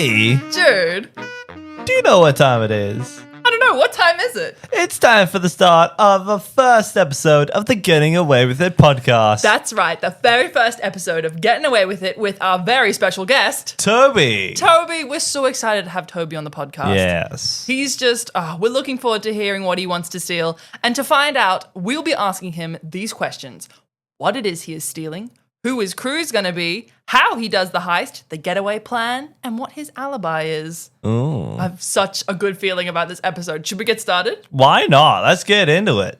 Hey, Jude, do you know what time it is? I don't know, what time is it? It's time for the start of the first episode of the Getting Away With It podcast. That's right, the very first episode of Getting Away With It with our very special guest, Toby. Toby. We're so excited to have Toby on the podcast. Yes. He's just, we're looking forward to hearing what he wants to steal. And to find out, we'll be asking him these questions. What it is he is stealing, who his crew is going to be, how he does the heist, the getaway plan, and what his alibi is. Ooh. I have such a good feeling about this episode. Should we get started? Why not? Let's get into it.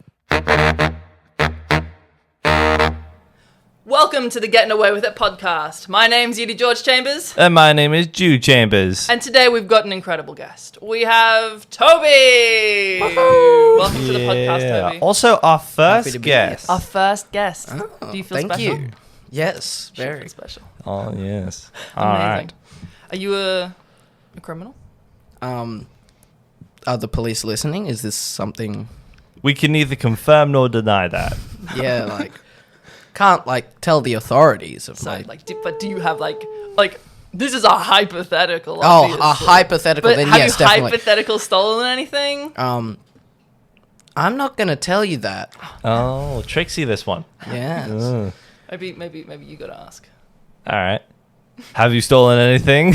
Welcome to the Getting Away With It podcast. My name's Edie George Chambers. And my name is Jude Chambers. And today we've got an incredible guest. We have Toby. Woohoo! Welcome to the podcast, Toby. Also, our first be guest. Our first guest. Oh, Do you feel thank special? you. Yes, You very. feel special. Oh, yes. All Amazing. right. Are you a criminal? Are the police listening? Is this something? We can neither confirm nor deny that. Yeah, like can't like tell the authorities of So, like. but do you have like this is a hypothetical? Oh, obviously. a hypothetical. But Then have yes, you definitely. hypothetical stolen anything? I'm not gonna tell you that. Oh, tricksy this one. Yeah. Maybe you gotta ask. All right. Have you stolen anything?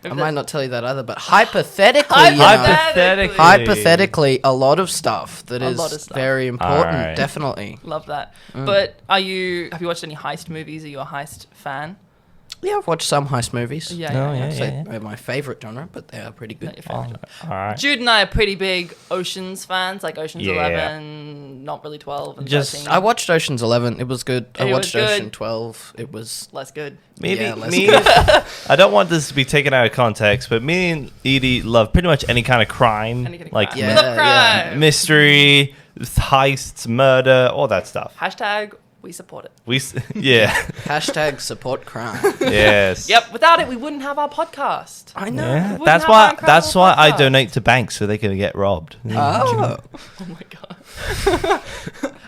I might not tell you that either, but hypothetically, Hypothetically. hypothetically, a lot of stuff that A is lot of stuff. very important. Alright. Definitely. Love that. But have you watched any heist movies? Are you a heist fan? Yeah, I've watched some heist movies. Yeah, Oh, yeah. yeah. So they're my favorite genre, but they are pretty Not good. your favorite. All right. Jude and I are pretty big Oceans fans, like Oceans Yeah. 11, not really 12 and Just- 13. I watched Ocean's 11. It was good. It I was watched good. Ocean 12. It was Less good. Maybe Yeah, let's me. go. I don't want this to be taken out of context, but me and Edie love pretty much any kind of crime, Any kind of like crime. Yeah, We love crime. mystery, heists, murder, all that stuff. Hashtag, we support it. Yeah, hashtag support crime. yes, Yep, without it, we wouldn't have our podcast. I know. Yeah. wouldn't That's have why. our incredible That's why I podcast. donate to banks so they can get robbed. Oh. Oh my god.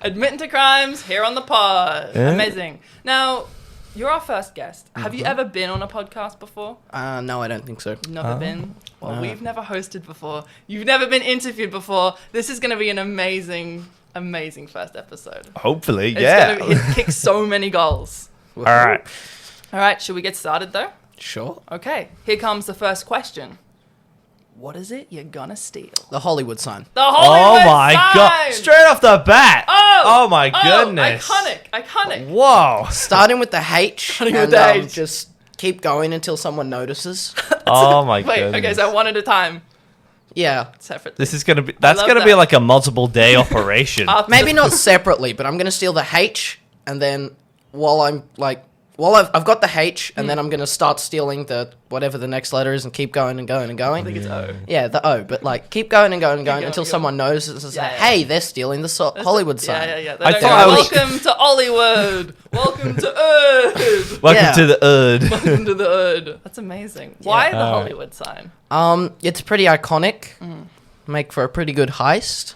Admitting to crimes here on the pod. Yeah. Amazing. Now, you're our first guest. Have you ever been on a podcast before? No, I don't think so. Never been? Well, No. we've never hosted before. You've never been interviewed before. This is going to be an amazing first episode. Hopefully, It's yeah. going to kick so many goals. All right. All right, should we get started though? Sure. Okay, here comes the first question. What is it you're gonna steal? The Hollywood sign. The Hollywood Oh my sign! god! Straight off the bat. Oh my goodness. Iconic. Whoa. Starting with the H. Starting with and, the H. Just keep going until someone notices. Oh my Wait, goodness. okay, so one at a time. Yeah. Separate. This is gonna be. That's love gonna be that. like a multiple day operation. Maybe not separately, but I'm going to steal the H, and then while I've got the H, and then I'm going to start stealing the whatever the next letter is and keep going and going and going. I think it's O. Yeah, the O, but like keep going and going and going going until and someone knows it's Yeah, like, yeah. hey, they're stealing the Hollywood sign. Yeah. They I don't thought go, I was- welcome to Hollywood. Welcome to Erd. Welcome Yeah. to the Erd. Welcome to the Erd. That's amazing. Why the Alright. Hollywood sign? It's pretty iconic. Make for a pretty good heist.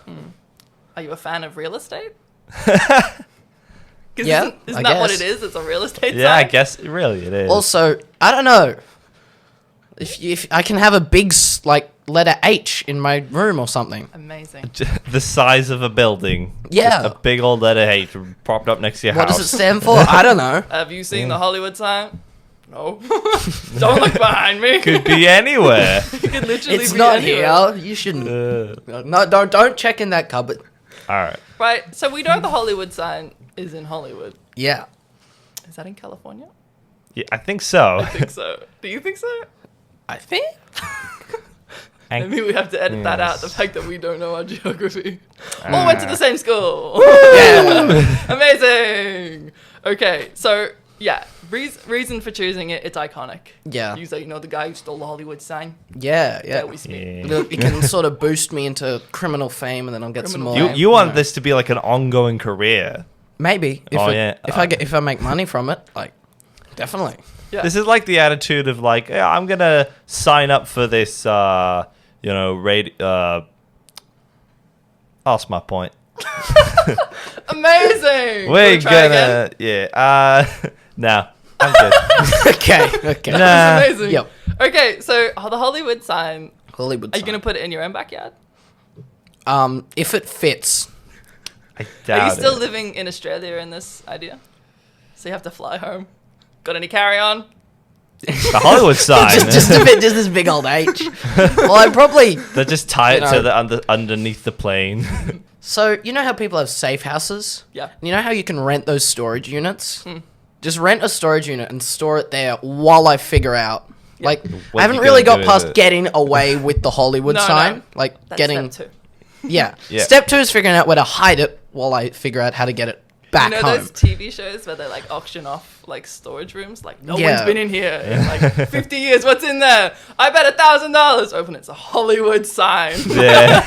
Are you a fan of real estate? Yeah, Isn't I that what guess. it is? It's a real estate sign? Yeah, I guess really it is. Also, I don't know if I can have a big letter H in my room or something. Amazing. The size of a building. Yeah. Just a big old letter H propped up next to your What house. does it stand for? I don't know. Have you seen the Hollywood sign? No. Don't look behind me. Could be anywhere. It could literally It's be not anywhere. here. You shouldn't. No, don't check in that cupboard. All right. Right, so we know the Hollywood sign is in Hollywood. Yeah. Is that in California? Yeah, I think so. I think so. Do you think so? I think. Maybe we have to edit that out, Yes. the fact that we don't know our geography. All went to the same school. Yeah. Amazing. Okay, so yeah, reason for choosing it, it's iconic. Yeah. You say, the guy who stole the Hollywood sign? Yeah. There we speak. Yeah. It can sort of boost me into criminal fame, and then I'll get some Criminal more. You want this to be like an ongoing career. Maybe if Oh, it- yeah. if I make money from it, like definitely. Yeah. This is like the attitude of like, yeah, I'm gonna sign up for this, That's my point. Amazing. We're Wanna try again? gonna, yeah. No. I'm good. Okay. Nah. That's amazing. Yep. Okay, so the Hollywood sign. Hollywood. Are you going to put it in your own backyard? If it fits. I doubt Are you still it. living in Australia in this idea? So you have to fly home. Got any carry on? The Hollywood sign. just a bit, just this big old H. Well, I probably. They just tie it You to know. the underneath the plane. So you know how people have safe houses? Yeah. You know how you can rent those storage units? Just rent a storage unit and store it there while I figure out. Like, What I haven't you really gonna got do with past it? getting away with the Hollywood No, sign. no. Like, That's getting. step 2. Yeah. Yeah. Step 2 is figuring out where to hide it while I figure out how to get it back You know home. those TV shows where they like auction off like storage rooms? Like no Yeah. one's been in here in like 50 years. What's in there? I bet $1,000. Open it's a Hollywood sign. Yeah.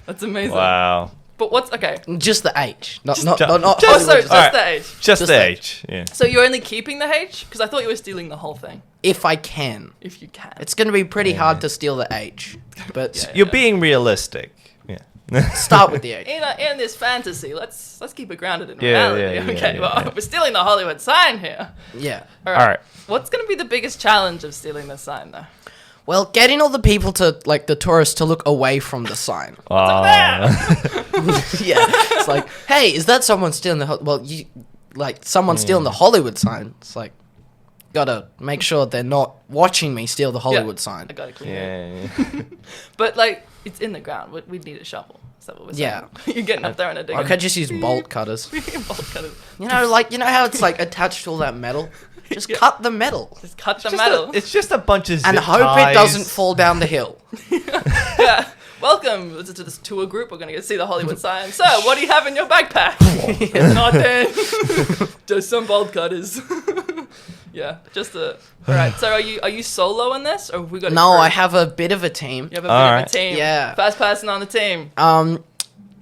That's amazing. Wow. But what's okay? Just the H. Not just- not just Hollywood. Just Alright. the H. Just Just the the H. Yeah. So you're only keeping the H? Because I thought you were stealing the whole thing. If I can. If you can. It's going to be pretty hard to steal the H. But Yeah. You're being realistic. Yeah. start with the H. in this fantasy, let's keep it grounded in Yeah, reality. yeah, Okay, yeah, well, yeah. we're stealing the Hollywood sign here. Yeah. All All right. What's going to be the biggest challenge of stealing the sign, though? Well, getting all the people to, like, the tourists to look away from the sign. Aw. Yeah. It's like, hey, is that someone stealing the... someone stealing the Hollywood sign. It's like, gotta make sure they're not watching me steal the Hollywood sign. I got to clean it. Yeah. But, like, it's in the ground. We'd need a shovel. Is that what we're saying? Yeah. You're getting up there and a digger. I could just use bolt cutters. Bolt cutters. You know how it's, like, attached to all that metal? Just Yeah. cut the metal. Just cut the Just metal. it's just a bunch of zip And hope ties. it doesn't fall down the hill. Yeah. Welcome to this tour group. We're going to go see the Hollywood sign. So, what do you have in your backpack? Nothing. Just some bolt cutters. Yeah, just a... All right, so are you solo in this? Or have we got a No, crew? I have a bit of a team. You have a bit of Alright. a team. Yeah. First person on the team.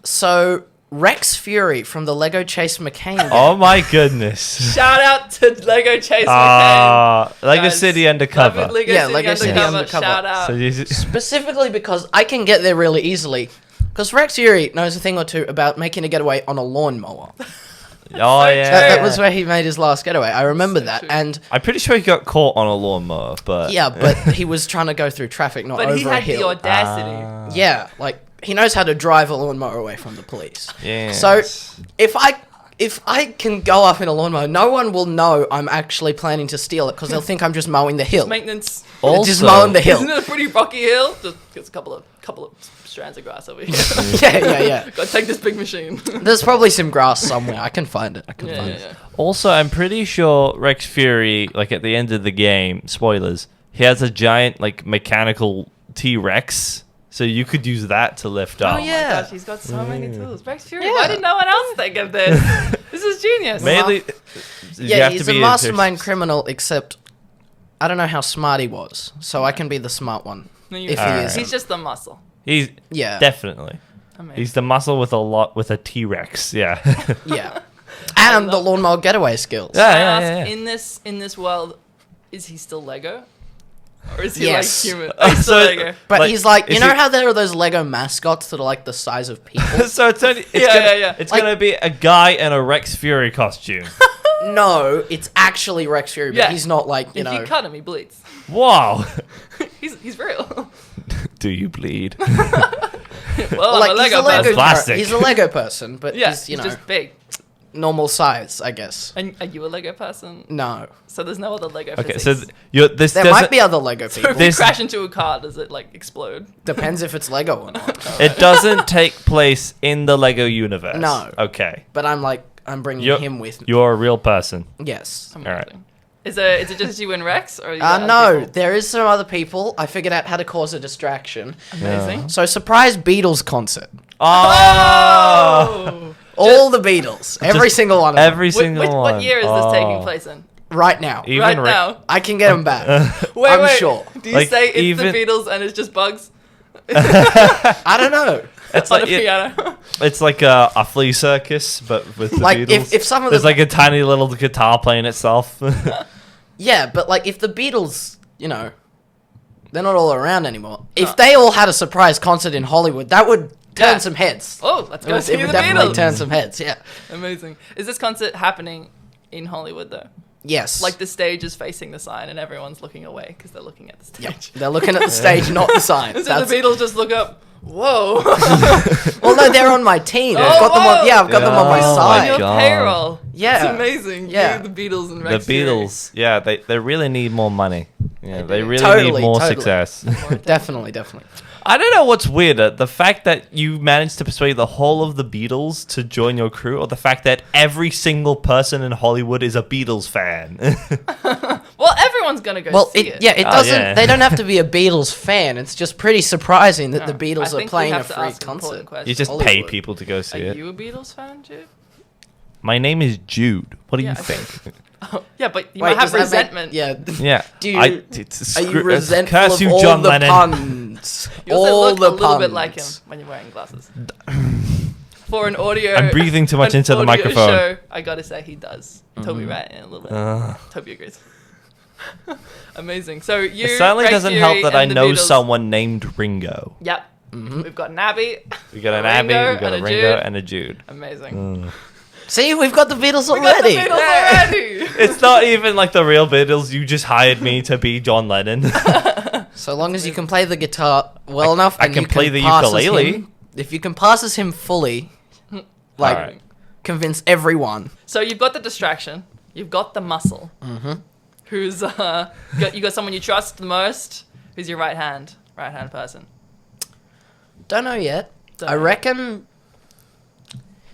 So Rex Fury from the Lego Chase McCain game. Oh my goodness. Shout out to Lego Chase McCain. Lego Guys, City love Undercover. it, Lego Yeah, City Lego City Undercover. Undercover. Shout out. So you- Specifically because I can get there really easily. Because Rex Fury knows a thing or two about making a getaway on a lawnmower. oh so yeah. true. That was where he made his last getaway. I remember So that. true. And I'm pretty sure he got caught on a lawnmower, but yeah, but he was trying to go through traffic, not But over he a had the hill. audacity. Yeah, like he knows how to drive a lawnmower away from the police. Yeah. So if I can go up in a lawnmower, no one will know I'm actually planning to steal it because they'll think I'm just mowing the hill. Maintenance. Just mowing the hill. Isn't it a pretty rocky hill? Just a couple of strands of grass over here. Yeah. Gotta take this big machine. There's probably some grass somewhere. I can find it. Yeah. Also, I'm pretty sure Rex Fury, like at the end of the game, spoilers, he has a giant like mechanical T-Rex, so you could use that to lift up. Oh yeah. my gosh, he's got so many tools. Rex Fury, Yeah. why did no one else think of this? This is genius. Mainly, you Yeah, have he's to a be mastermind criminal, except I don't know how smart he was, so I can be the smart one. No, you if he can't. is. He's just the muscle. He's Yeah. definitely. Amazing. He's the muscle with a T-Rex. Yeah. Yeah. And the lawnmower getaway skills. Yeah. Can I ask, yeah. in this world, is he still Lego? Or is he Yes. like human? Oh, he's still So- Lego. But Like, he's like, you is know he- how there are those Lego mascots that are like the size of people? So it's only it's Yeah, gonna, yeah, yeah. It's Like- gonna be a guy in a Rex Fury costume. No, it's actually Rex Fury, but Yeah. he's not like, you If know. you cut him, he bleeds. Wow. He's real. Do you bleed? Well, like I'm a he's Lego a Lego person. plastic. He's a Lego person, but Yeah, he's, you know, just big. normal size, I guess. And are you a Lego person? No. So there's no other Lego Okay, physics. so this There doesn't might be other Lego So people. if you this- crash into a car, does it like explode? Depends if it's Lego or not. it doesn't take place in the Lego universe. No. Okay. But I'm bringing You're, him with me. you're a real person. Yes. Amazing. right. Is it just you and Rex, or are you got other No, people? there is some other people. I figured out how to cause a distraction. Amazing. So, surprise Beatles concert. Oh! All the Beatles. Every Just single one of them. Every single one. What year is this taking place in? Right now. Even Right Rick- now. I can get them back. Wait, I'm sure. Do you Like, say it's even- the Beatles and it's just bugs I don't know. It's on like a piano? it's like a flea circus, but with the Like, Beatles. if some of There's them- like a tiny little guitar playing itself. Yeah, but like if the Beatles, you know, they're not all around anymore. If they all had a surprise concert in Hollywood, that would turn Yeah. some heads. Oh, let's It go see would the definitely Beatles. turn some heads, yeah. Amazing. Is this concert happening in Hollywood though? Yes. Like the stage is facing the sign and everyone's looking away because they're looking at the stage. Yep. They're looking at the stage, not the sign. So the Beatles just look up. Whoa. Well, no, they're on my team. Oh, I've got them whoa. on. Yeah, I've got them on my Oh, on side. your God. payroll. Yeah. It's amazing. Yeah. You, the Beatles and The Rex Fury. Beatles, yeah, they really need more money. Yeah, they do. really Totally, need more totally. success. Definitely. I don't know what's weirder, the fact that you managed to persuade the whole of the Beatles to join your crew, or the fact that every single person in Hollywood is a Beatles fan. Well, everyone's going to go Well, see it. it Oh, doesn't. yeah. They don't have to be a Beatles fan. It's just pretty surprising that the I Beatles are think we playing a have to free ask important concert. questions. You just pay Hollywood. people to go see Are it. you a Beatles fan, Jude? My name is Jude. What do Yeah, you I think? Oh, yeah, but you Wait, might have does that resentment. Yeah. Yeah. Do you, are you resentful curse of you, all John the Lennon. puns? You also all look the a little bit puns. like him when you're wearing glasses. For an audio, I'm breathing too much an into the audio microphone. Show, I gotta say he does. Toby right in a little bit. Uh. Toby agrees. Amazing. So you. It certainly Rex doesn't Fury, help that I and the know Beatles- someone named Ringo. Yep. We've got an Abby. We got an a Abby, we Ringo, got a and a Ringo, Jude. and a Jude. Amazing. See, we've got the Beatles We got the already. Beatles already. It's not even like the real Beatles. You just hired me to be John Lennon. So long as you can play the guitar well enough, I and can you play the pass as ukulele. him- if you can pass as him fully, like Alright. convince everyone. So you've got the distraction. You've got the muscle. Mm-hmm. Who's you got someone you trust the most? Who's your right hand person? Don't know yet. Don't I know. reckon.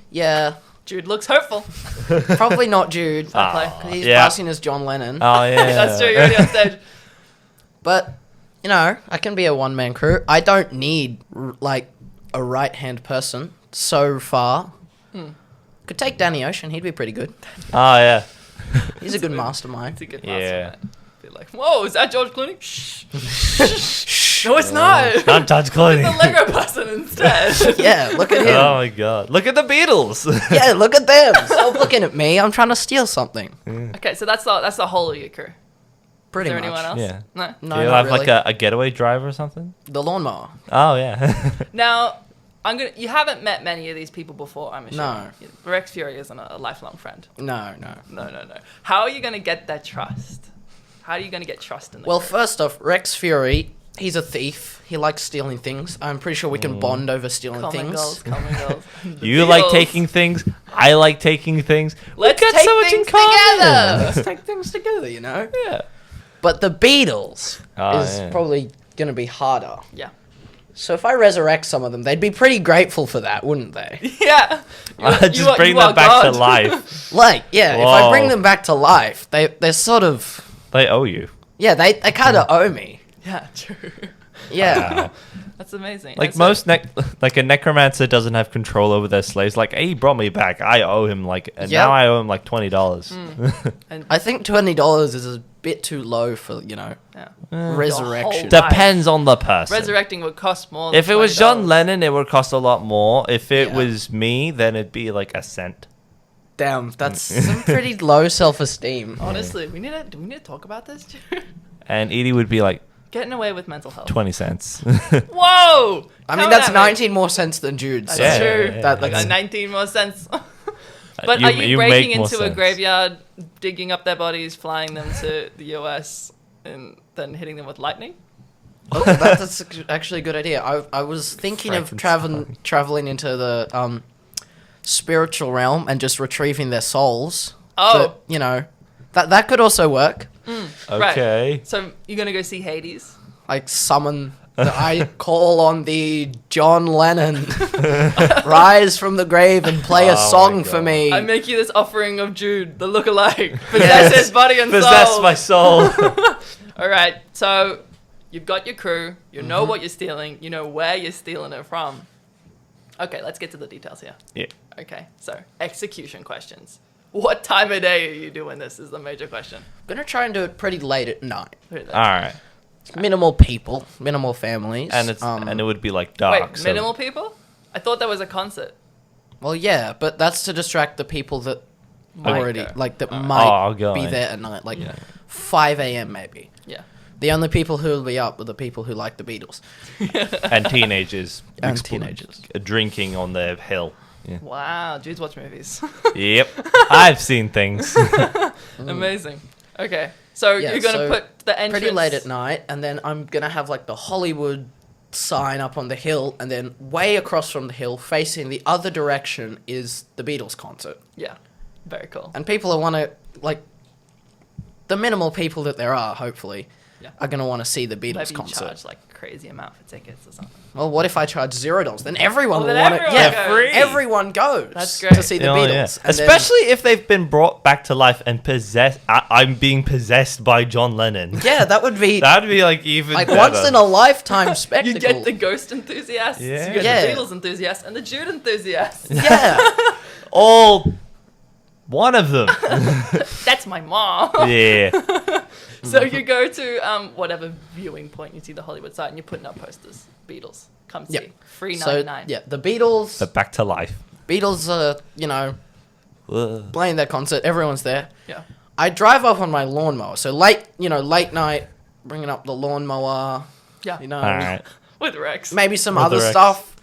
Yeah, Jude looks hopeful. probably not Jude. Ah, 'cause he's yeah. passing as John Lennon. Oh yeah, That's true. You're already on stage. But you know, I can be a one-man crew. I don't need like a right-hand person so far. Could take Danny Ocean. He'd be pretty good. Oh yeah. He's a good mastermind. It's a good Yeah. mastermind. Be like, whoa, is that George Clooney? Shh. No, it's not. I'm George Clooney. The Lego person instead. Yeah, look at him. Oh my god! Look at the Beatles. Yeah, look at them. Stop looking at me. I'm trying to steal something. Okay, so that's the whole of your crew. Pretty Is there much. anyone else? Yeah. No. No, Do you not have really. like a getaway driver or something? The lawnmower. Oh yeah. Now, you haven't met many of these people before, I'm assuming. No. Rex Fury isn't a lifelong friend. No. No. How are you going to get that trust? How are you going to get trust in the Well, crew? first off, Rex Fury, he's a thief. He likes stealing things. I'm pretty sure we can bond over stealing Common goals, things. common goals. The You like Beatles. taking things. I like taking things. Let's got take so much in things common. together. Let's take things together, you know? Yeah. But the Beatles Oh, is yeah. probably going to be harder. Yeah. So if I resurrect some of them, they'd be pretty grateful for that, wouldn't they? Yeah. Just bring them back to life. Like, yeah, if I bring Whoa. them back to life, they're sort of... They owe you. Yeah, they kind of owe me. Yeah, true. Yeah. Wow. That's amazing. Like And so- most like a necromancer doesn't have control over their slaves. Like, hey, he brought me back. I owe him and Yep. now I owe him like $20. and I think $20 is a bit too low for, you know, yeah. resurrection. Your whole Depends on the person. Resurrecting would cost more than If it was $20. John Lennon, it would cost a lot more. If it Yeah. was me, then it'd be like a cent. Damn, that's some pretty low self-esteem. Honestly, do we need to talk about this? Jude? And Edie would be like Getting away with mental health. 20 cents. Whoa! I Coming mean, that's at me. 19 more cents than Jude. That's So Yeah, true. yeah, yeah. That, Like that's, 19 more cents. But You- are you you breaking make more into a sense. graveyard, digging up their bodies, flying them to the US, and then hitting them with lightning? oh, that's actually a good idea. I was thinking of Frankenstein. traveling into the spiritual realm and just retrieving their souls. Oh. But, you know, that could also work. Okay. Right. So you're gonna go see Hades? Like summon. I call on the John Lennon, rise from the grave and play Oh a my song for God. me. I make you this offering of Jude, the lookalike. Possess his body and Possess soul. my soul. All right. So you've got your crew. You know Mm-hmm. what you're stealing. You know where you're stealing it from. Okay, let's get to the details here. Yeah. Okay, so execution questions. What time of day are you doing this is the major question. gonna try and do it pretty late at night. All right. Minimal people, minimal families. And it would be like dark. Wait, so- minimal people? I thought that was a concert. Well, yeah, but that's to distract the people that Might already go. like that Oh, might go be on. there at night, like Yeah. 5 a.m. maybe. Yeah. The only people who will be up are the people who like the Beatles And teenagers. and teenagers. Drinking on their hill. Wow, dudes watch movies. Yep. I've seen things. Amazing. Okay, so Yeah, you're gonna so put the entrance pretty late at night, and then I'm gonna have like the Hollywood sign up on the hill, and then way across from the hill, facing the other direction, is the Beatles concert. Yeah, very cool. And people are want to like the minimal people that there are, hopefully, Yeah. are gonna want to see the Beatles Maybe you concert. charge like crazy amount for tickets or something. Well, what if I charge $0? Then everyone Well, will then want to. everyone Yeah, goes. Free. everyone goes. That's great. to see the Oh, Beatles. yeah. And then- Especially if they've been brought back to life and possessed. I'm being possessed by John Lennon. yeah, that would be That'd be like even like better. once in a lifetime spectacle. You get the ghost enthusiasts, Yeah. you get Yeah. the Beatles enthusiasts, and the Jude enthusiasts. yeah. all one of them. That's my mom. Yeah. So you go to whatever viewing point you see the Hollywood site, and you're putting up posters. Beatles, come see. Yep. Free So 99. yeah, the Beatles. But back to life. Beatles are Ugh. playing their concert. Everyone's there. Yeah. I drive up on my lawnmower. So late night, bringing up the lawnmower. Yeah. You know, All right. With Rex. maybe some With other the Rex. stuff,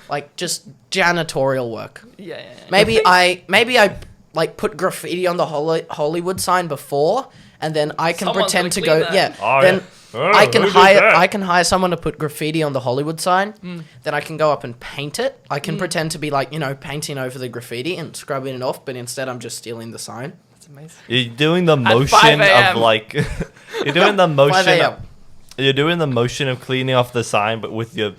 like just janitorial work. Yeah. Maybe I like put graffiti on the Hollywood sign before, and then I can Someone's pretend to gonna go. clean Yeah. that. Oh, then yeah. Oh, I can who did hire that? I can hire someone to put graffiti on the Hollywood sign. Mm. Then I can go up and paint it. I can pretend to be like painting over the graffiti and scrubbing it off, but instead I'm just stealing the sign. That's amazing. You're doing the 5 motion a.m. of like you're doing the 5 motion a.m. of, you're doing the motion of cleaning off the sign but with your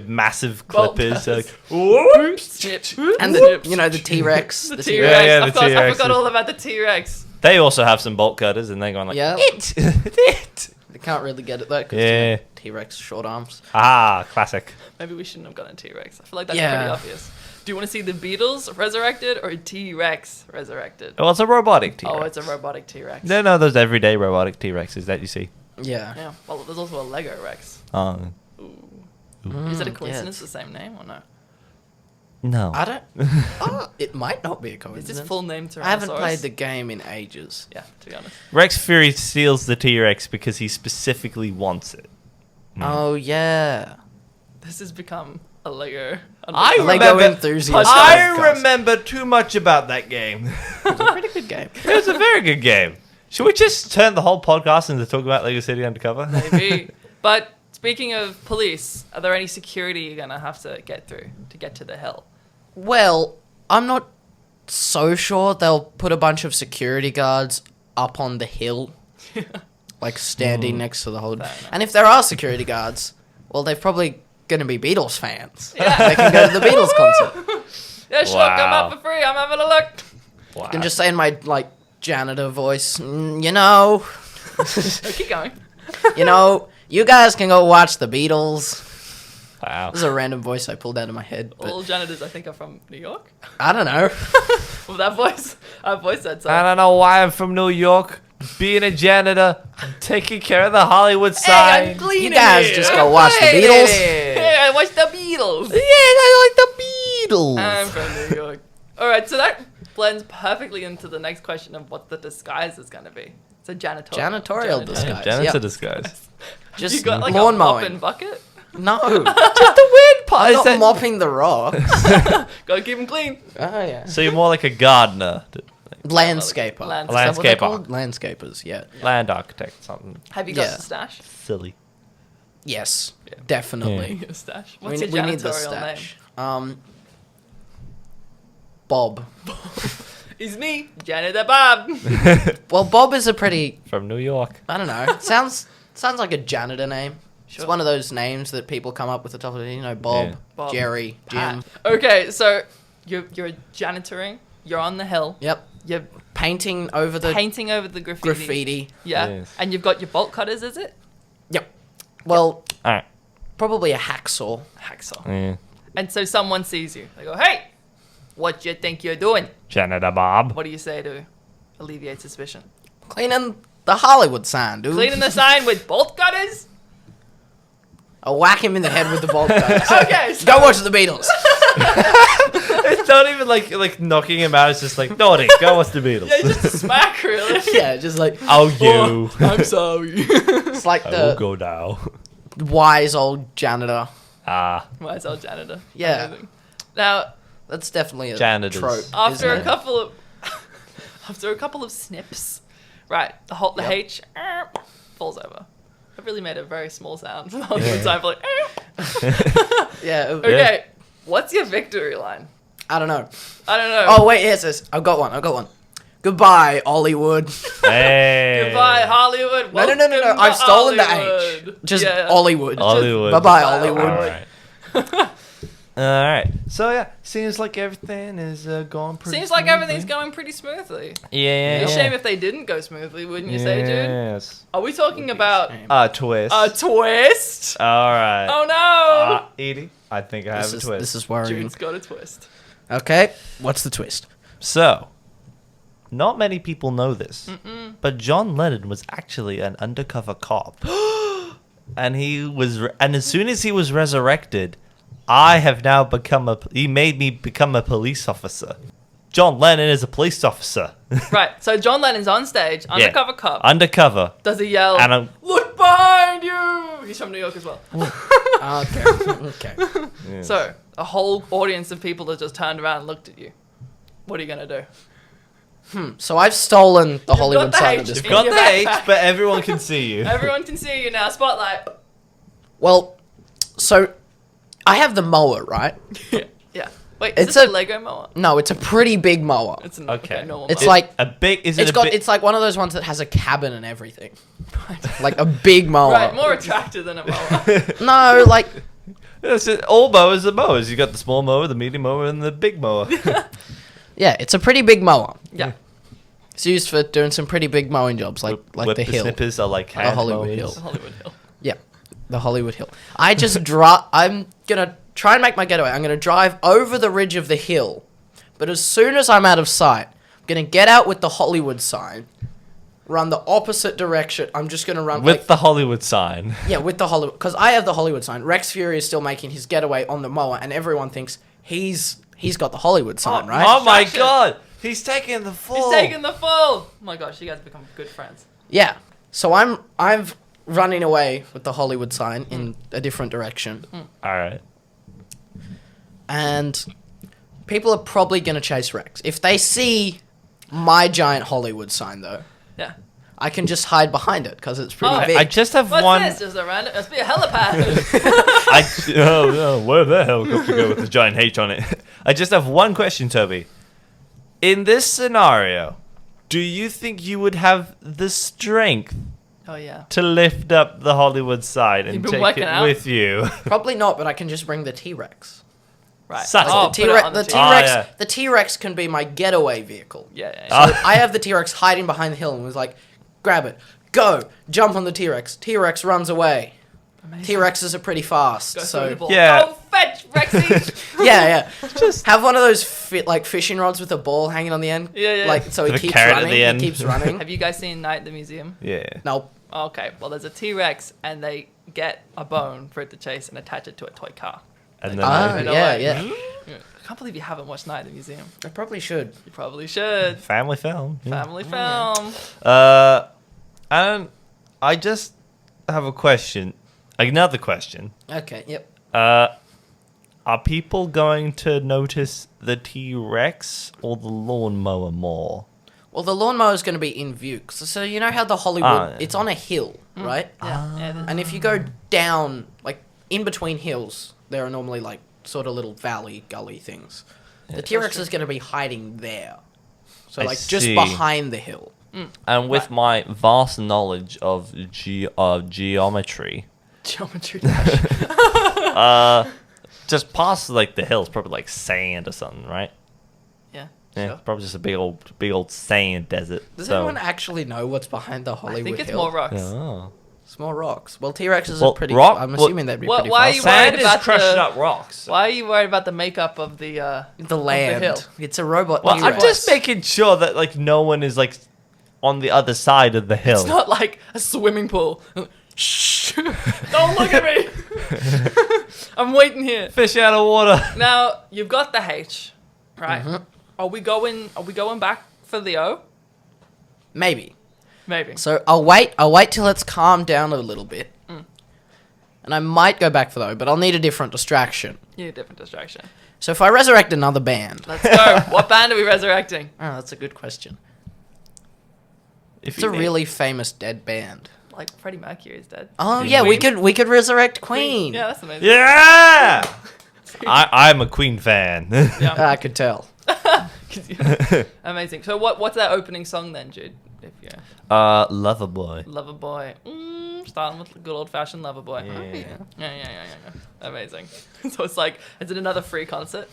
massive Bolt clippers cutters. like whoops. Snip. And Snip. the T-Rex. The the T-Rex. Yeah, the Of course, I T-Rex. forgot all about the T-Rex. They also have some bolt cutters and they're going like Yeah. it. They can't really get it though because Yeah. T-Rex short arms. Ah, classic. Maybe we shouldn't have gotten a T-Rex. I feel like that's Yeah. pretty obvious. Do you want to see the Beatles resurrected or a T-Rex resurrected? Well, it's a robotic T-Rex. Oh, it's a robotic T-Rex. No, those everyday robotic T-Rexes that you see. Yeah. Yeah. Well, there's also a Lego Rex. Oh. Ooh. Is it a yeah. coincidence? The same name or no? No. I don't. It might not be a Is coincidence. his full name Tyrannosaurus? I haven't played the game in ages. Yeah, to be honest. Rex Fury steals the T-Rex because he specifically wants it. Oh yeah. This has become a Lego. I Lego remember- enthusiast. I podcast. remember too much about that game. It's a pretty good game. It was a very good game. Should we just turn the whole podcast into talking about Lego City Undercover? Maybe. But speaking of police, are there any security you're gonna have to get through to get to the hill? Well, I'm not so sure they'll put a bunch of security guards up on the hill, like standing next to the whole. Fair enough. And if there are security guards, well, they're probably going to be Beatles fans. Yeah. They can go to the Beatles concert. Yeah, sure, come Wow. up for free. I'm having a look. Wow. I can just say in my like janitor voice, you know, No, keep going. you guys can go watch the Beatles. Wow. This is a random voice I pulled out of my head, but All janitors, I think, are from New York. I don't know. Well, that voice, our voice said so. I don't know why I'm from New York. Being a janitor, I'm taking care of the Hollywood sign. Hey, I'm cleaning You guys here. just go watch the Hey, Beatles. Hey, I watched the Beatles. Yeah, I like the Beatles. I'm from New York. All right, so that blends perfectly into the next question of what the disguise is going to be. It's a Janitorial disguise. Janitor yeah. disguise. Just You got like lawn a mop mowing. and bucket? No, Just the weird part I'm is not that. mopping the rocks. Gotta keep them clean. Oh yeah. So you're more like a gardener, Landscaper. Land- Is that what they're Landscaper. called? Landscapers. Yeah. land architect, something Have you got Yeah. the stash? silly. Yes. Yeah. Definitely. Your stash. We, What's we your need the janitorial name? stash. Bob. It's me, Janitor Bob. Well, Bob is a pretty. From New York. I don't know. Sounds like a janitor name. Sure. It's one of those names that people come up with the top of it. Bob, Yeah. Bob, Jerry, Jim. Pat. Okay, so you're janitoring. You're on the hill. Yep. You're Painting over the painting over the graffiti. graffiti. Yeah. Yes. And you've got your bolt cutters, is it? Yep. Well, All right. probably a hacksaw. Hacksaw. Yeah. And so someone sees you. They go, "Hey, what you think you're doing?" Janitor Bob. What do you say to alleviate suspicion? Cleaning the Hollywood sign, dude. Cleaning the sign with bolt cutters? I'll whack him in the head with the bolt cutters. Okay, so Go watch the Beatles. It's not even like knocking him out. It's just like, Naughty, go watch the Beatles. yeah, just a smack, really. Yeah, just like Oh, you. I'm sorry. it's like I will the go now. wise old janitor. Ah. Wise old janitor. Yeah. Amazing. Now, That's definitely a Janitors. trope. After isn't a it? couple of after a couple of snips, right? The Yep. H falls over. I really made a very small sound for the Hollywood sign. For Yeah. okay, what's your victory line? I don't know. I don't know. Oh wait, yes. I've got one. Goodbye, Hollywood. Hey. Goodbye, Hollywood. No. Welcome to I've stolen the Hollywood. H. Just Yeah. Hollywood. Hollywood. Bye-bye, Bye, Hollywood. All right. So yeah, seems like everything is going pretty. Seems like everything's smoothly. going pretty smoothly. Yeah. It's a shame if they didn't go smoothly, wouldn't you say, dude? Yes. Are we talking about Twist. a twist? All right. Oh no! Edie, I think I have a twist. This is worrying. Jude's got a twist. Okay, what's the twist? So, not many people know this, but John Lennon was actually an undercover cop, and and as soon as he was resurrected, I have now become he made me become a police officer. John Lennon is a police officer. Right, so John Lennon's on stage, undercover cop. Undercover. Does he yell, And I'm- look behind you? He's from New York as well. Okay. So, a whole audience of people that just turned around and looked at you. What are you going to do? So I've stolen the Hollywood the sign H. at this You've point. Got the H, but everyone can see you. Everyone can see you now. Spotlight. Well, so I have the mower, right? Yeah. Wait, is It's this a a- Lego mower? No, it's a pretty big mower. It's an Okay. normal It's mower. like A big. Is it it's a got big? it's like one of those ones that has a cabin and everything. Like a big mower. Right, more attractive than a mower. No, like That's it. All mowers are mowers. You got the small mower, the medium mower, and the big mower. yeah, it's a pretty big mower. Yeah. It's used for doing some pretty big mowing jobs, like the hill. Snippers are like hand Hollywood mowers. Hill. The Hollywood Hill. Yeah, the Hollywood Hill. I just I'm gonna try and make my getaway. I'm gonna drive over the ridge of the hill, but as soon as I'm out of sight, I'm gonna get out with the Hollywood sign, run the opposite direction. I'm just gonna run With the Hollywood sign. yeah, with the Hollywood, because I have the Hollywood sign. Rex Fury is still making his getaway on the mower, and everyone thinks he's got the Hollywood sign, right? Oh my Distraction. god! He's taking the full. He's taking the full. Oh my gosh, you guys become good friends. Yeah. So I'm running away with the Hollywood sign in a different direction. All right. And people are probably going to chase Rex. If they see my giant Hollywood sign, though, Yeah. I can just hide behind it because it's pretty Oh, big. I just have What's one. this? Just a random. Must be a helipad. Where the helicopter go with the giant H on it? I just have one question, Toby. In this scenario, do you think you would have the strength Oh yeah. to lift up the Hollywood sign and You've been take working it out? with you? Probably not, but I can just bring the T-Rex. Right. Such oh, a- put it on The the T-Rex, yeah. the T-Rex can be my getaway vehicle. Yeah. So I have the T-Rex hiding behind the hill and was like, grab it, go, jump on the T-Rex. T-Rex runs away. Amazing. T-Rexes are pretty fast, Go through so the ball. Yeah. Go fetch, Rexy. yeah. Just have one of those fishing rods with a ball hanging on the end. Yeah. Like so he With a keeps carrot at running. the end. He keeps running. Have you guys seen Night at the Museum? Yeah. No. Okay. Well, there's a T-Rex, and they get a bone for it to chase and attach it to a toy car. And Like, then Oh, I know yeah, it. yeah. I can't believe you haven't watched Night at the Museum. I probably should. You probably should. family film. Yeah. Family film. And I just have a question. Another question. Okay, yep. Are people going to notice the T-Rex or the lawnmower more? Well, the lawnmower is going to be in view. So you know how the Hollywood, Yeah. it's on a hill, right? Yeah. And if you go down, like, in between hills, there are normally, like, sort of little gully things. The T-Rex is going to be hiding there. So, I like, just see. behind the hill. And with my vast knowledge of geometry, Geometry Dash. just past like the hills, probably like sand or something, right? Yeah. Yeah, Sure. probably just a big old sand desert. Does so, anyone actually know what's behind the I Hollywood think it's hill? more rocks. Oh. Small rocks. Well, T-Rexes Well, are pretty... rock- I'm well, assuming they'd be What- pretty why are fast. you worried Sand is about crushing the- up rocks. Why are you worried about the makeup of the The land. hill? It's a robot Well, T-Rex. I'm just making sure that like no one is like on the other side of the hill. It's not like a swimming pool. Shh! Don't look at me. I'm waiting here. Fish out of water. Now you've got the H, right? Mm-hmm. Are we going back for the O? Maybe. Maybe. So I'll wait till it's calmed down a little bit. And I might go back for that, but I'll need a different distraction. Yeah, different distraction. So if I resurrect another band... Let's go. What band are we resurrecting? Oh, that's a good question. If It's you a need- really famous dead band. Like Freddie Mercury is dead. Oh, Queen. yeah, we could resurrect Queen. Yeah, that's amazing. Yeah! I'm a Queen fan. Yeah. I could tell. Amazing. So what's that opening song then, Jude? If you're Loverboy. Loverboy. Starting with the good old fashioned Loverboy. Yeah. Yeah. Amazing. So it's like, is it another free concert?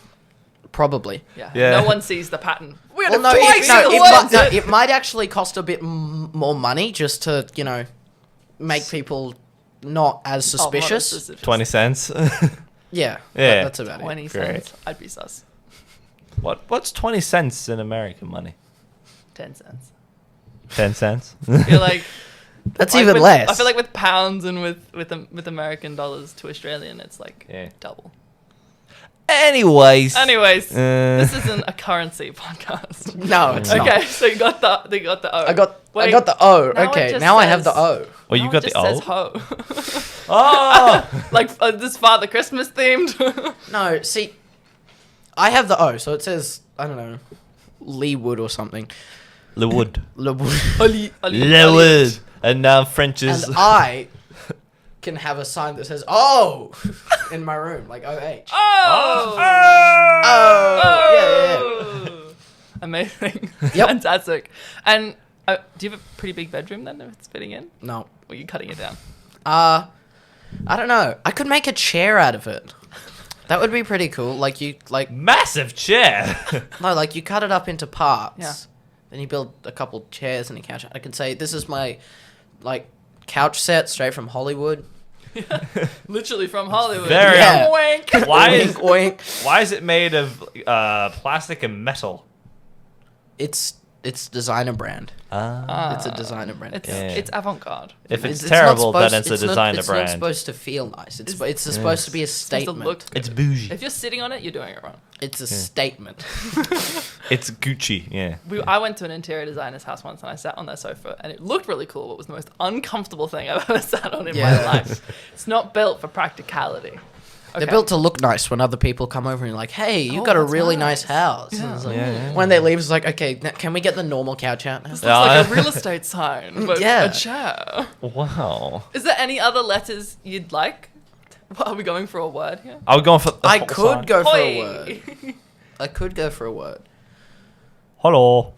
Probably. Yeah. Yeah. No one sees the pattern. We had Well, a no, free concert. it might actually cost a bit more money just to, make people not as Oh, not as suspicious. suspicious. 20 cents. Yeah, Yeah. that's about it. 20 Great. cents. I'd be sus. What's 20 cents in American money? 10 cents. 10 cents? I feel like That's like even with- less. I feel like with pounds and with American dollars to Australian, it's like Yeah. double. Anyways. Anyways, Uh, this isn't a currency podcast. No, it's not. Okay, so you got the O. I got Wait, the O. now it Okay, just now I have the says- O. Oh, you now got it the just O? says ho. Oh! Like this Father Christmas themed. No, see, I have the O, so it says, I don't know, Leewood or something. Lewood. Leewood. Lewood. And now French is... And I can have a sign that says O in my room, like OH. Oh! Oh! Yeah. Amazing. Yep. Fantastic. And do you have a pretty big bedroom then if it's fitting in? No. Or are you cutting it down? I don't know. I could make a chair out of it. That would be pretty cool. Massive chair. Like you cut it up into parts. Yeah. Then you build a couple chairs and a couch. I could say, this is my, couch set straight from Hollywood. Literally from Hollywood. Very- Yeah. Wink. Why is Wink, wink. why is it made of plastic and metal? It's designer brand. It's a designer brand. It's, Yeah. it's avant-garde. If it's not terrible, supposed- then it's a designer It's brand. not supposed to feel nice. It's supposed to be a It's supposed to statement. look It's good. bougie. If you're sitting on it, you're doing it wrong. It's a statement. It's Gucci, yeah. I went to an interior designer's house once and I sat on their sofa and it looked really cool, but it was the most uncomfortable thing I've ever sat on in my Yeah. life. It's not built for practicality. They're Okay. built to look nice when other people come over and you're like, hey, you've got a that's really nice. nice house. Yeah. And it's like, Yeah. When they leave, it's like, okay, can we get the normal couch out now? This looks like a Yeah. real estate sign, but Yeah. a chair. Wow. Is there any other letters you'd like? What, are we going for a word here? Are we going for the I whole could sign? go for a Hoi. word. I could go for a word. Hello.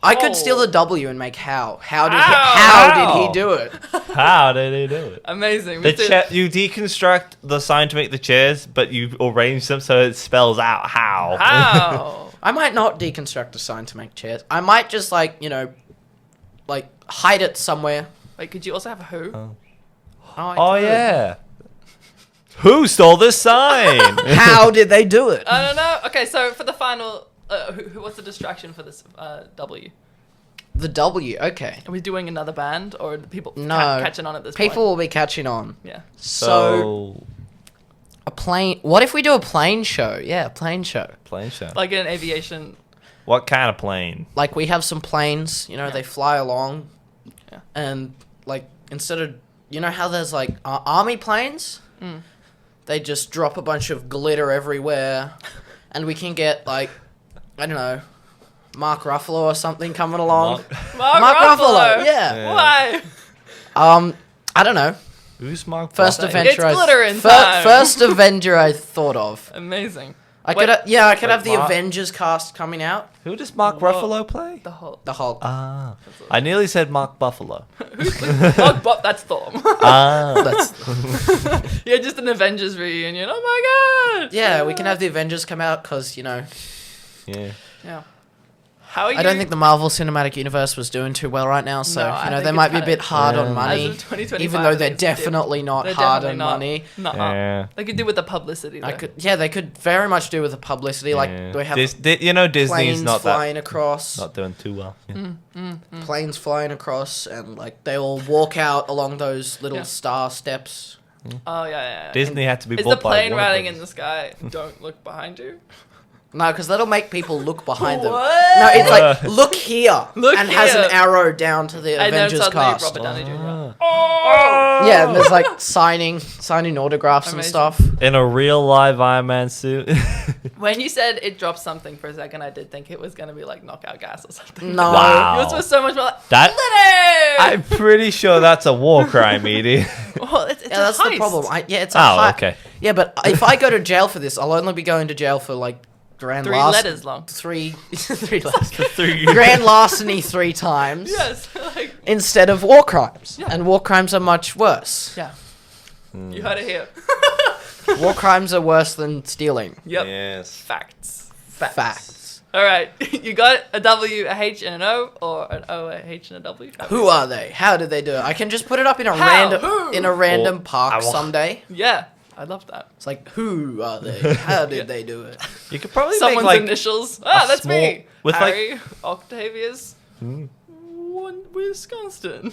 I could Oh. steal the W and make how. How did How? he do it? How did he do it? Amazing. The We did- chair, you deconstruct the sign to make the chairs, but you arrange them so it spells out how. How? I might not deconstruct a sign to make chairs. I might just hide it somewhere. Wait, could you also have a who? I Oh could. yeah. Who stole this sign? How did they do it? I don't know. Okay, so for the final, what's the distraction for this W? The W. Okay. Are we doing another band or are the people No. catching on at this People point? will be catching on. Yeah. So a plane. What if we do a plane show? Yeah, a plane show. plane show. Like an aviation. What kind of plane? Like we have some planes. They fly along. Yeah. And instead of how there's army planes, they just drop a bunch of glitter everywhere, and we can get I don't know, Mark Ruffalo or something coming along. Mark Ruffalo. Yeah. Why? I don't know. Who's Mark? First Ruffalo? Avenger. It's glitter in time. First Avenger I thought of. Amazing. I could have the Mark- Avengers cast coming out. Who does Mark Whoa. Ruffalo play? The whole. The Hulk. Ah, I nearly said Mark Buffalo. Oh, but that's Thor. Ah, That's Yeah, just an Avengers reunion. Oh my god. yeah. We can have the Avengers come out because yeah. Yeah. How are you? I don't think the Marvel Cinematic Universe was doing too well right now, so No, I think they it's might be a kinda- bit hard Yeah. on money. As of 2025, Even though I they're think it's dipped. definitely not They're hard definitely on not. money. Nuh-uh. Yeah. They could do with the publicity. Though. They could very much do with the publicity. Like Yeah. we have Disney's planes not flying across, not doing too well. Yeah. planes flying across, and they all walk out along those little Yeah. star steps. Oh yeah. Disney had to be Is bought the by plane Warner riding Brothers. in the sky? Don't look behind you. No, because that'll make people look behind them. What? No, it's like, look here. Look and has here. an arrow down to the And then Avengers suddenly cast. Robert Downey Jr. Yeah, and there's like signing autographs and Amazing. stuff. In a real live Iron Man suit. When you said it dropped something for a second, I did think it was going to be like knockout gas or something. No. Wow. Yours was so much more like, That- Liddy! I'm pretty sure that's a war crime, Edie. Well, it's Yeah, that's a the heist. problem. It's a Oh, okay. Yeah, but if I go to jail for this, I'll only be going to jail for like grand 3 larceny. letters long. Three letters. Three. Grand larceny 3 times. Yes. Like, Instead of war crimes. Yeah. And war crimes are much worse. yeah. You heard it here. War crimes are worse than stealing. Yep. Yes. Facts. Facts. All right. You got a W, a H, and an O, or an O, a H, and a W? Who are they? How did they do it? I can just put it up in a How? random Who? random Or- park I wa- someday. Yeah. I love that. It's like, who are they? How did they do it? You could probably Someone's make like initials. Ah, that's small- me. with, like- Harry Octavius. Wisconsin.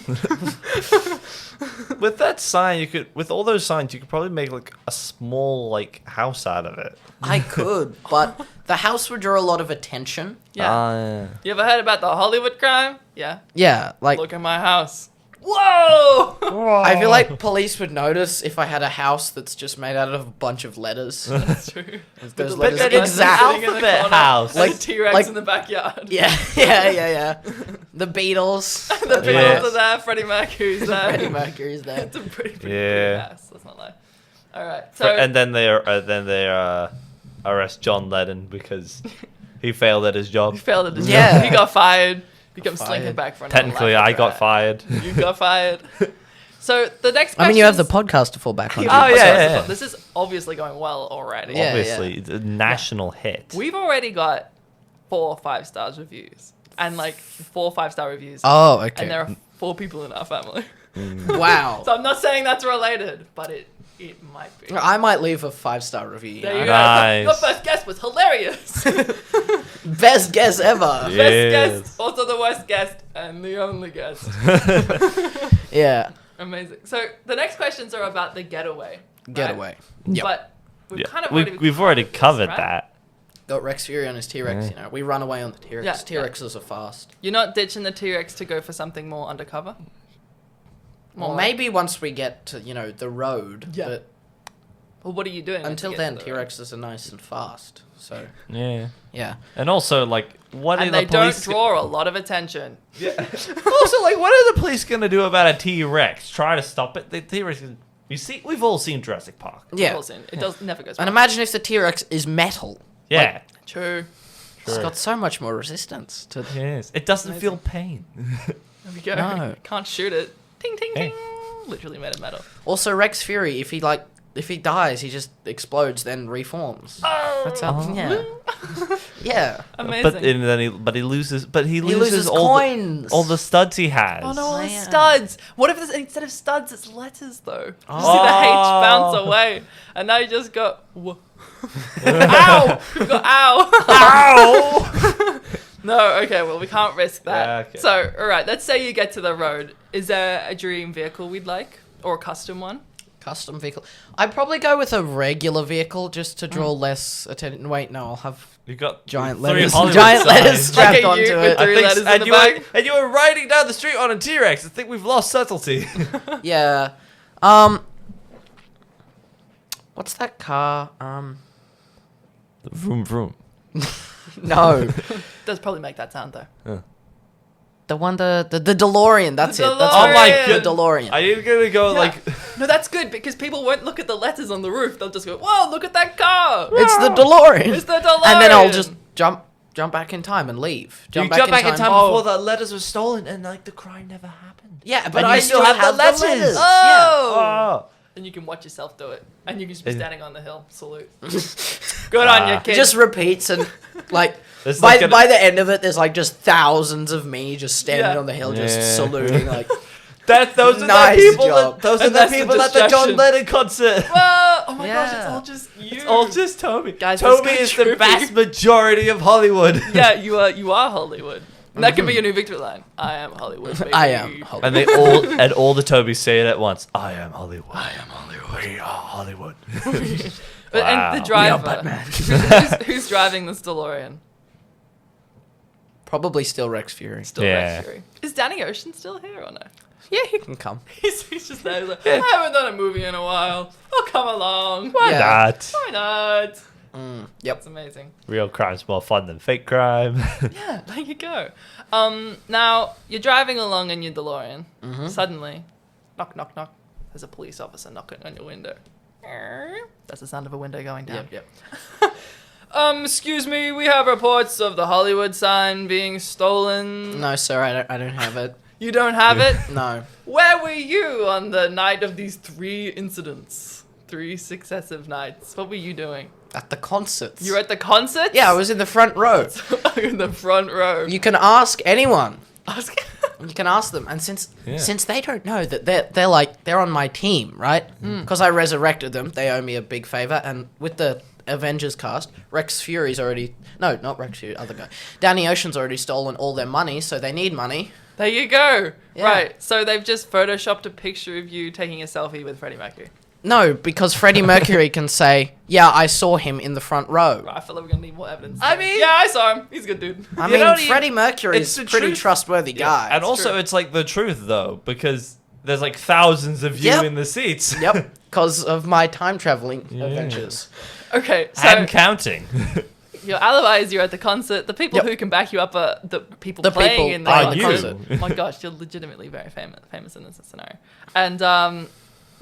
with that sign, you could with all those signs, you could probably make like a small like house out of it. I could, but the house would draw a lot of attention. Yeah. You ever heard about the Hollywood crime? Yeah. Yeah, like Look at my house. Whoa! I feel like police would notice if I had a house that's just made out of a bunch of letters. That's true. Those But letters then it's exactly. an alphabet house. Like Like- a T-Rex like- in the backyard. Yeah. The Beatles. The Beatles Yes. are there. Freddie Mercury's there. Freddie Mercury's there. It's a pretty Yeah. house. Let's not lie. All right. So And then they arrest John Lennon because he failed at his job. he failed at his Yeah. job. He got fired. He comes Fired. slinking back for another Technically, life I after got that. fired. You got fired. So the next question. I mean, you have the podcast to fall back on. Oh, yeah, yeah. This is obviously going well already. Yeah. Obviously, it's a national hit. We've already got 4 5-star reviews. And like 4 5-star reviews. Oh, okay. And there are 4 people in our family. Wow. So I'm not saying that's related, but it might be. I might leave a 5-star review. You There know? you go. Nice. Your first guess was hilarious. Best guess ever. Yeah. Best Yes. guest, also the worst guest, and the only guest. Yeah. Amazing. So the next questions are about the getaway. right? Getaway. Yep. But we've Yeah, kind of we've already covered right? that. Got Rex Fury on his T-Rex, Yeah. you know. We run away on the T-Rex. Yeah, T-Rexes are fast. You're not ditching the T-Rex to go for something more undercover? Well, More maybe once we get to, the road. Yeah. But Well, what are you doing? until to get then, to the road? T-Rexes are nice and fast. So, Yeah. yeah. And also, like, what And are they the don't police? draw a lot of attention. Also, like, what are the police gonna do about a T-Rex? Try to stop it? The T-Rex. You see, we've all seen Jurassic Park. Yeah. It does never goes. And wrong. imagine if the T-Rex is metal. Yeah. True. It's Sure. got so much more resistance to... Yes. It doesn't Amazing. feel pain. There we go. No. Can't shoot it. Ting ting Hey. ting. Literally made of metal. Also, Rex Fury, if he dies, he just explodes, then reforms. Oh, That's how... Yeah. Yeah. amazing. But he loses. But he loses, loses all coins. all the studs he has. Oh no, all the Yeah. studs. What if instead of studs, it's letters though? You see the H bounce away, and now you just go. Ow! You go ow! Ow! No, okay, well we can't risk that. Yeah, okay. So, all right, let's say you get to the road. Is there a dream vehicle we'd like, or a custom one? Custom vehicle. I'd probably go with a regular vehicle just to draw less attention. Wait, no, I'll have You got giant three letters. Hollywood Giant signs. letters strapped Like a onto U with it. three letters in and the you back. were you were riding down the street on a T-Rex. I think we've lost subtlety. Yeah. What's that car? Vroom vroom. No. Does probably make that sound though. The one, the DeLorean. That's The it. That's DeLorean. what- Oh my The God. DeLorean. Are you gonna go Yeah. like? No, that's good because people won't look at the letters on the roof. They'll just go, "Whoa, look at that car!" It's the DeLorean. It's the DeLorean. And then I'll just jump back in time and leave. You jump back in time Oh. before the letters were stolen, and like the crime never happened. Yeah, but And I you still have the letters. Oh. Oh. And you can watch yourself do it. And you can just be standing on the hill. Salute. Good on you, It kid. just repeats and like It's by like a- by the end of it, there's like just thousands of me just standing Yeah. on the hill, Yeah. just saluting. Like, Those are Nice the people. job. Those are And the that's the people at the John distraction. Lennon concert. Whoa! Oh my gosh, it's Yeah. all just you. It's all just Toby. Guys, Toby this is got the trippy. vast majority of Hollywood. Yeah, you are Hollywood. And that could be your new victory line. I am Hollywood, baby. I am Hollywood. And all the Tobys say it at once. I am Hollywood. I am Hollywood. We are Hollywood. But Wow. and the driver, Batman. who's driving this DeLorean? Probably still Rex Fury. Still Yeah. Rex Fury. Is Danny Ocean still here or no? Yeah, he can come. He's just there. He's like, I haven't done a movie in a while. I'll come along. Why Yeah. not? Why not? Yep. That's amazing. Real crime's more fun than fake crime. Yeah, there you go. Now you're driving along in your DeLorean. Suddenly, knock, knock, knock. There's a police officer knocking on your window. That's the sound of a window going down. Yep. Excuse me, we have reports of the Hollywood sign being stolen. No, sir, I don't have it. You don't have it? No. Where were you on the night of these 3 incidents? 3 successive nights. What were you doing? At the concerts. You were at the concert? Yeah, I was in the front row. in the front row. You can ask anyone. Ask- You can ask them, and since Yeah. they don't know that they're on my team, right? Because I resurrected them, they owe me a big favor. And with the Avengers cast, Rex Fury's already not Rex Fury, other guy. Danny Ocean's already stolen all their money, so they need money. There you go. Yeah. Right. So they've just photoshopped a picture of you taking a selfie with Freddie Mercury. No, because Freddie Mercury can say, "Yeah, I saw him in the front row." Right, I feel like we're gonna need more evidence. I mean- yeah, I saw him. He's a good dude. I You mean, don't even- Freddie Mercury's it's a the pretty truth. trustworthy guy. And also, true. it's like the truth, though, because there's like thousands of you Yep. in the seats. Yep, because of my time traveling adventures. Okay, so And counting. your alibi is you're at the concert. The people Yep. who can back you up are the people The playing people in the are concert. you. Oh my gosh, you're legitimately very famous in this scenario. And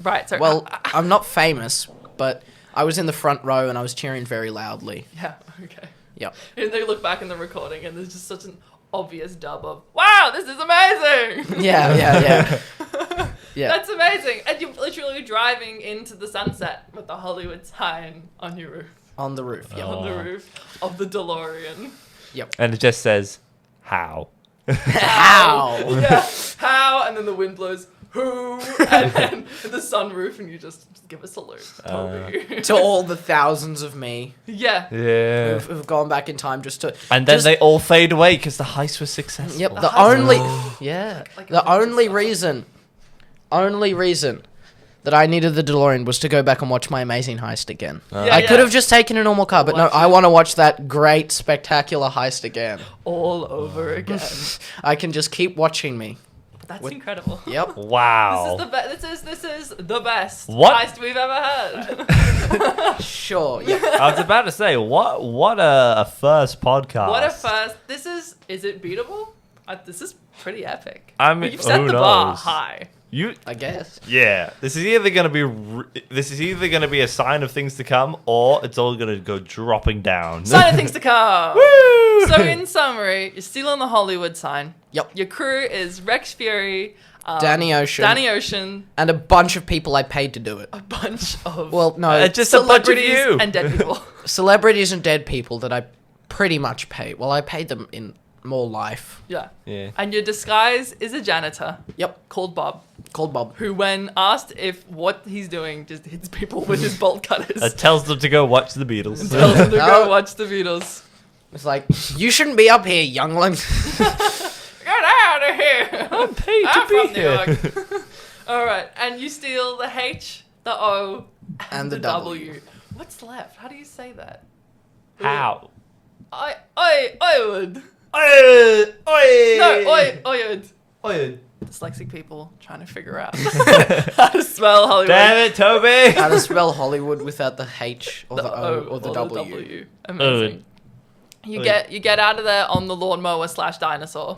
right, so Well, I'm not famous, but I was in the front row and I was cheering very loudly. yeah, okay. Yep. And they look back in the recording, and there's just such an obvious dub of "Wow, this is amazing." Yeah. Yeah. That's amazing. And you're literally driving into the sunset with the Hollywood sign on your roof. On the roof. Yep. On the roof of the DeLorean. And it just says, how? How? Yeah. How? And then the wind blows. Who? And then the sunroof, and you just give a salute. Toby. To all the thousands of me yeah. Yeah. who've gone back in time just to. And then just- they all fade away because the heist was successful. Yep. The heist- only. Oh. Yeah. Like The Avengers only reason that I needed the DeLorean was to go back and watch my amazing heist again. Yeah, I yeah. could have just taken a normal car, but no, Watch I it. want to watch that great, spectacular heist again. All over again. I can just keep watching me. That's What- incredible. Yep. Wow. This is the best What? heist we've ever had. Sure. Yeah. I was about to say, what a first podcast. What a first. Is it beatable? This is pretty epic. I mean, You've set who the bar knows? high. You, I guess. yeah. This is either gonna be a sign of things to come, or it's all gonna go dropping down. Sign of things to come. Woo! So in summary, you're stealing the Hollywood sign. Yep. Your crew is Rex Fury, Danny Ocean. And a bunch of people I paid to do it. a bunch of Well, no, just a bunch of celebrities you. and dead people. celebrities and dead people that I pretty much paid. Well, I paid them in more life. Yeah. Yeah. And your disguise is a janitor Yep. called Bob, Called Bob. who, when asked if what he's doing, just hits people with his bolt cutters. It tells them to go watch the Beatles. and tells them to No. go watch the Beatles. It's like, you shouldn't be up here, youngling. Get out of here! I'm paid to I'm be from New here. York. All right, and you steal the H, the O, And the W. What's left? How do you say that? How? I would. Oi! Oi! No, I would. Oi! Dyslexic people trying to figure out how to spell Hollywood. Damn it, Toby! How to spell Hollywood without the H or the O or the W. Amazing. You get out of there on the lawnmower / dinosaur.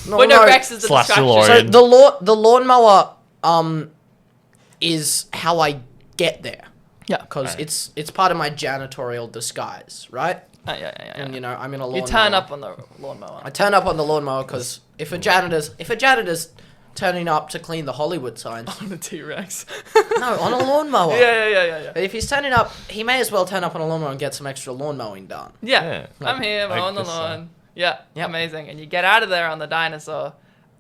No, Wait, no, Rex is the Slash distraction. DeLorean. So the lawnmower is how I get there. Yeah. Because Right. it's part of my janitorial disguise, right? Yeah. And you know, I'm in a lawnmower. You turn up on the lawnmower. I turn up on the lawnmower because if a janitor's turning up to clean the Hollywood signs, on the T-Rex. no, on a lawnmower. Yeah. But if he's turning up, he may as well turn up on a lawnmower and get some extra lawn mowing done. Yeah. Yeah. I'm here, Like mowing the this, lawn. Yeah. Yep. Amazing. And you get out of there on the dinosaur,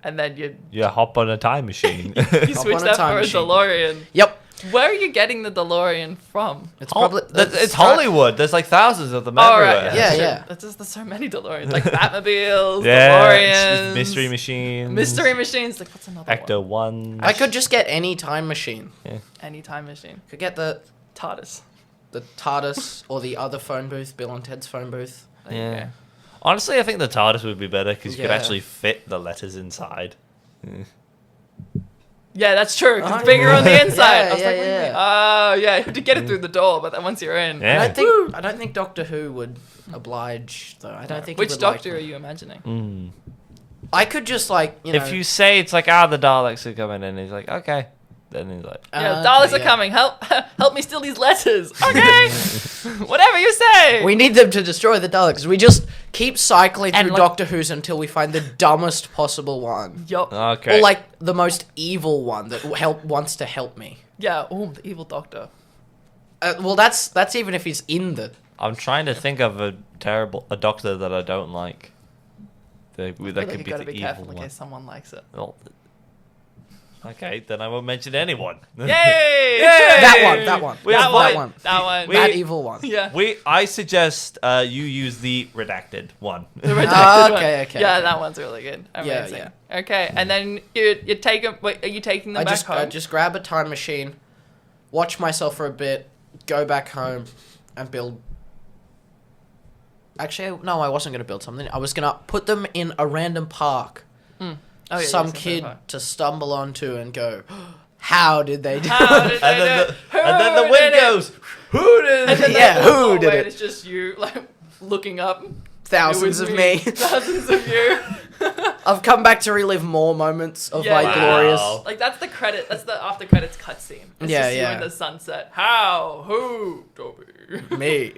and then you You hop on a time machine. you Hop switch on a that time for a machine. DeLorean. Yep. Where are you getting the DeLorean from? It's probably It's Hollywood. There's like thousands of them Oh, everywhere. right. Yeah, Sure. yeah. There's so many DeLoreans. Like Batmobiles, Yeah. DeLoreans. Mystery machines. Mystery machines. Like, what's another Ecto-1. I could just get any time machine. one? Any time machine. Could get the TARDIS. the TARDIS or the other phone booth, Bill and Ted's phone booth. There you Yeah. go. Honestly, I think the TARDIS would be better because you could Yeah. actually fit the letters inside. Yeah, that's true. 'Cause Oh, it's bigger on the yeah. inside. Yeah, I was like, yeah, what do you mean? yeah. Oh, yeah, you have to get it through the door, but then once you're in. Yeah. I don't think Doctor Who would oblige though. I don't think. he Which would Doctor like are you imagining? Mm. I could just like If you say it's like, the Daleks are coming in, he's like, okay. Then he's like, Yeah, okay, Daleks are yeah. coming. Help me steal these letters. Okay. Whatever you say. We need them to destroy the Daleks. We just keep cycling And, through like- Doctor Who's until we find the dumbest possible one. Yup. okay. Or like the most evil one that wants to help me. Yeah. Oh, the evil Doctor. Well, that's even if he's in the. I'm trying to think of a doctor that I don't like. That I feel could like be you gotta the be evil careful in one. case someone likes it. Well, okay, then I won't mention anyone. Yay! That one. We That avoid- one. That one. We- That evil one. Yeah. I suggest you use the redacted one. The redacted one. Okay, okay, Yeah, okay. that one's really good. Yeah, Amazing. Okay, and then you take them. Wait, are you taking them I back just home? grab a time machine, watch myself for a bit, go back home, and build. Actually, no, I wasn't gonna build something. I was gonna put them in a random park. Oh, yeah, Some yes, kid yes, to stumble onto and go, how did they do How it? did And they then do the, it? and then the Who wind did it? goes, who did And then it? Yeah, that who whole did way, it? It's just you, like, looking up. Thousands It was of me. Thousands of you. I've come back to relive more moments of Yeah, my yeah. glorious. Wow. Like, that's the credit. That's the after credits cutscene. It's Yeah, just you yeah. in the sunset. How? Who? Toby. Me.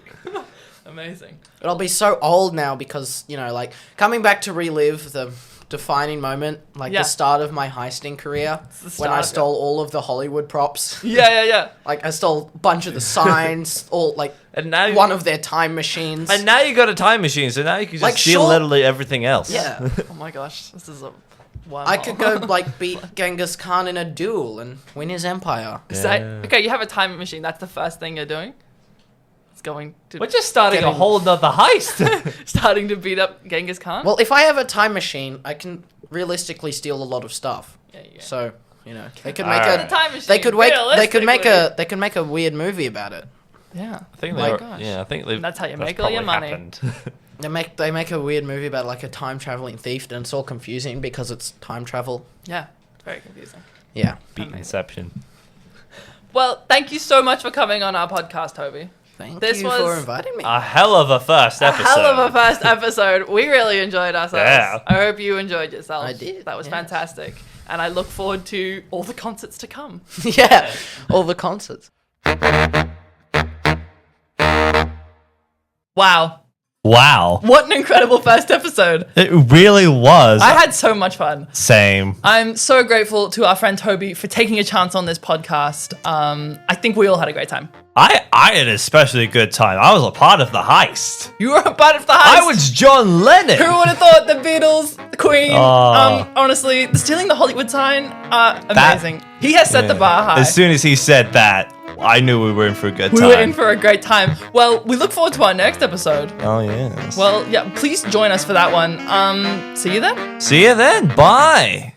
Amazing. But I'll be so old now because, like, coming back to relive the defining moment, like Yeah. the start of my heisting career, the when start I of it. stole all of the Hollywood props. Yeah. Like, I stole a bunch of the signs, all, like, And now one of their time machines. And now you got a time machine, so now you can just Like, steal sure- literally everything else. Yeah. Oh my gosh, this is a one. I could go, like, beat Genghis Khan in a duel and win his empire. Okay, you have a time machine. That's the first thing you're doing. It's going to We're just starting a Getting- whole nother heist. starting to beat up Genghis Khan. Well, if I have a time machine, I can realistically steal a lot of stuff. yeah, you go. So, they could All make right. a... The time machine. They could make realistically. they could make a weird movie about it. Yeah. I think Oh they my were, gosh. yeah, I think they. That's how you make all your money. They make a weird movie about like a time traveling thief, and it's all confusing because it's time travel. Yeah. It's very confusing. Yeah. Beat Amazing. Inception. Well, thank you so much for coming on our podcast, Toby. Thank This you was for inviting me. A hell of a first A episode. hell of a first episode. We really enjoyed ourselves. Yeah. I hope you enjoyed yourself. I did, That was yes. fantastic. And I look forward to all the concerts to come. Yeah. All the concerts. Wow. Wow. What an incredible first episode. It really was. I had so much fun. Same. I'm so grateful to our friend Toby for taking a chance on this podcast. I think we all had a great time. I had an especially good time. I was a part of the heist. You were a part of the heist. I was John Lennon. Who would have thought the Beatles, the Queen? Oh. Honestly, stealing the Hollywood sign, amazing. He has set the bar high. As soon as he said that, I knew we were in for a good We time. were in for a great time. Well, we look forward to our next episode. Oh, yes. Well, yeah, please join us for that one. See you then. See you then. Bye.